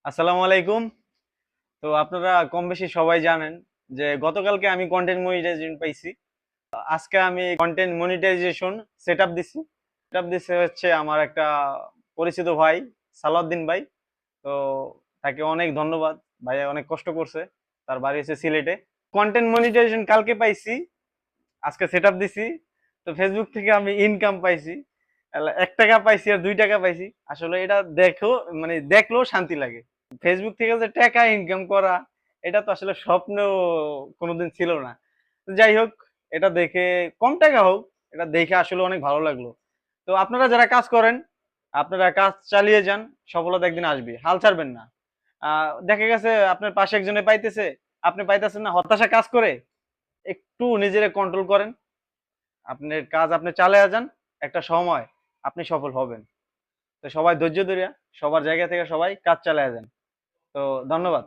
আসসালামু আলাইকুম। তো আপনারা কম বেশি সবাই জানেন যে গতকালকে আমি কন্টেন্ট মনিটাইজেশন পাইছি। আজকে আমি কন্টেন্ট মনিটাইজেশন সেটআপ দিছি। সেটআপ দিছে হচ্ছে আমার একটা পরিচিত ভাই, সালাউদ্দিন ভাই। তো তাকে অনেক ধন্যবাদ। ভাই অনেক কষ্ট করছে। তার বাড়ি হচ্ছে সিলেটে। কন্টেন্ট মনিটাইজেশন কালকে পাইছি, আজকে সেটআপ দিছি। তো ফেসবুক থেকে আমি ইনকাম পাইছি। 1 টাকা পাইছি আর 2 টাকা পাইছি। আসলে এটা মানে দেখলেও শান্তি লাগে। ফেসবুক থেকে যে টাকা ইনকাম করা, এটা তো আসলে স্বপ্নেও কোনোদিন ছিল না। যাই হোক, এটা দেখে কম টাকা হোক, এটা দেখে আসলে অনেক ভালো লাগলো। তো আপনারা যারা কাজ করেন, আপনারা কাজ চালিয়ে যান, সফলতা একদিন আসবে, হাল ছাড়বেন না। দেখা গেছে আপনার পাশে একজনে পাইতেছে, আপনি পাইতেছেন না, হতাশা কাজ করে, একটু নিজেরে কন্ট্রোল করেন, আপনার কাজ আপনি চালিয়ে যান, একটা সময় আপনি সফল হবেন। তো সবাই ধৈর্য ধরে সবার জায়গা থেকে সবাই কাজ চালিয়ে যান। তো ধন্যবাদ।